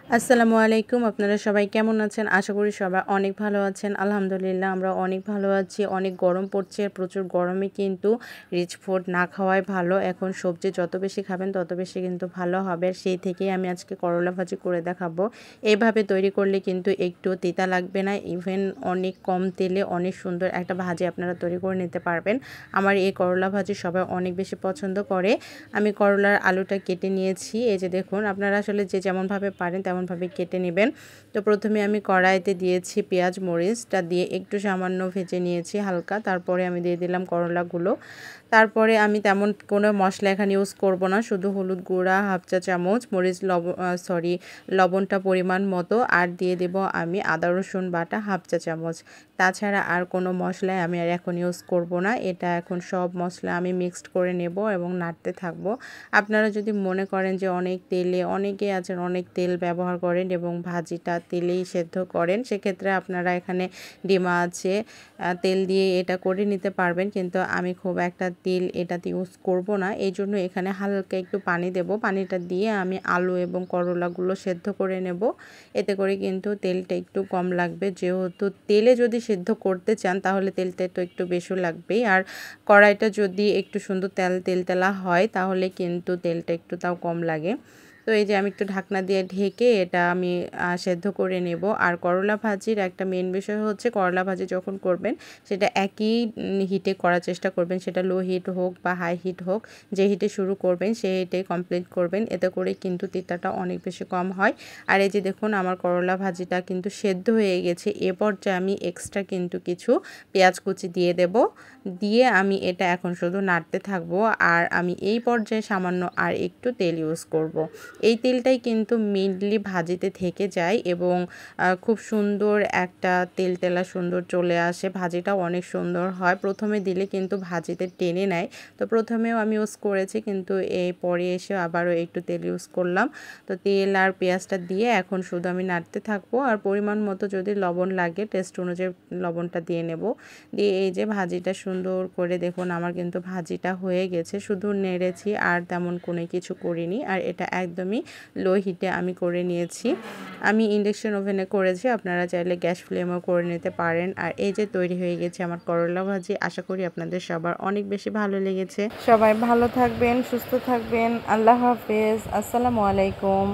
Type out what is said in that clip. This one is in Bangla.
আসসালামু আলাইকুম। আপনারা সবাই কেমন আছেন? আশা করি সবাই অনেক ভালো আছেন। আলহামদুলিল্লাহ আমরা অনেক ভালো আছি। অনেক গরম পড়ছে। প্রচুর গরমে কিন্তু রিচ ফুড না খাওয়াই ভালো। এখন সবজি যত বেশি খাবেন তত বেশি কিন্তু ভালো হবে। সেই থেকেই আমি আজকে করলা ভাজি করে দেখাবো। এইভাবে তৈরি করলে কিন্তু একটু তিতা লাগবে না। ইভেন অনেক কম তেলে অনেক সুন্দর একটা ভাজি আপনারা তৈরি করে নিতে পারবেন। আমার এই করলা ভাজি সবাই অনেক বেশি পছন্দ করে। আমি করলার আলুটা কেটে নিয়েছি। এই যে দেখুন, আপনারা আসলে যে যেমনভাবে পারেন তেমনভাবে কেটে নেবেন। তো প্রথমে আমি কড়াইতে দিয়েছি পেঁয়াজ মরিচটা দিয়ে একটু সামান্য ভেজে নিয়েছি হালকা। তারপরে আমি দিয়ে দিলাম করলাগুলো। তারপরে আমি তেমন কোনো মশলা এখানে ইউজ করব না, শুধু হলুদ গুঁড়া হাফ চা চামচ, লবণটা পরিমাণ মতো, আর দিয়ে দেব আমি আদা রসুন বাটা হাফ চা চামচ। তাছাড়া আর কোনো মশলাই আমি আর এখন ইউজ করব না। এটা এখন সব মশলা আমি মিক্সড করে নেব এবং নাড়তে থাকবো। আপনারা যদি মনে করেন যে অনেকেই আছেন অনেক তেল ব্যবহার করেন এবং ভাজিটা তেলেই সেদ্ধ করেন, সেক্ষেত্রে আপনারা এখানে ডিমা আছে তেল দিয়ে এটা করে নিতে পারবেন, কিন্তু আমি খুব একটা তেল এটাতে ইউজ করব না। এই জন্য এখানে হালকা একটু পানি দেব। পানিটা দিয়ে আমি আলু এবং করলাগুলো সেদ্ধ করে নেব। এতে করে কিন্তু তেলটা একটু কম লাগবে, যেহেতু তেলে যদি সেদ্ধ করতে চান তাহলে তেলটা তো একটু বেশি লাগবেই। আর কড়াইটা যদি একটু সুন্দর তেলতেলা হয় তাহলে কিন্তু তেলটা একটু তাও কম লাগে। তো এই যে আমি একটু ঢাকনা দিয়ে ঢেকে এটা আমি সেদ্ধ করে নেব। আর করলা ভাজির একটা মেন বিষয় হচ্ছে, করলা ভাজি যখন করবেন সেটা একই হিটে করার চেষ্টা করবেন, সেটা লো হিট হোক বা হাই হিট হোক, যে হিটে শুরু করবেন সেই হিটে কমপ্লিট করবেন। এতে করে কিন্তু তিতাটা অনেক বেশি কম হয়। আর এই যে দেখুন, আমার করলা ভাজিটা কিন্তু সেদ্ধ হয়ে গেছে। এ পর্যায়ে আমি এক্সট্রা কিন্তু কিছু পেঁয়াজ কুচি দিয়ে দেব। দিয়ে আমি এটা এখন শুধু নাড়তে থাকবো। আর আমি এই পর্যায়ে সামান্য আর একটু তেল ইউজ করব। এই তেলটাই কিন্তু মেইনলি ভাজিতে থেকে যায় এবং খুব সুন্দর একটা তেলতেলা সুন্দর চলে আসে। ভাজিটাও অনেক সুন্দর হয়। প্রথমে দিলে কিন্তু ভাজিতে টেনে নেয়। তো প্রথমেও আমি ইউজ করেছি, কিন্তু এই পরে এসে আবারও একটু তেল ইউজ করলাম। তো তেল আর পেঁয়াজটা দিয়ে এখন শুধু আমি নাড়তে থাকবো। আর পরিমাণ মতো যদি লবণ লাগে টেস্ট অনুযায়ী লবণটা দিয়ে নেব। দিয়ে এই যে ভাজিটা সুন্দর করে দেখুন, আমার কিন্তু ভাজিটা হয়ে গেছে। শুধু নেড়েছি আর তেমন কোনো কিছু করিনি। আর এটা একদমই লো হিটে আমি করে নিয়েছি। আমি ইন্ডাকশন ওভেনে করেছি, আপনারা চাইলে গ্যাস ফ্লেমও করে নিতে পারেন। আর এই যে তৈরি হয়ে গেছে আমার করলা ভাজি। আশা করি আপনাদের সবার অনেক বেশি ভালো লেগেছে। সবাই ভালো থাকবেন, সুস্থ থাকবেন। আল্লাহ হাফেজ। আসসালামু আলাইকুম।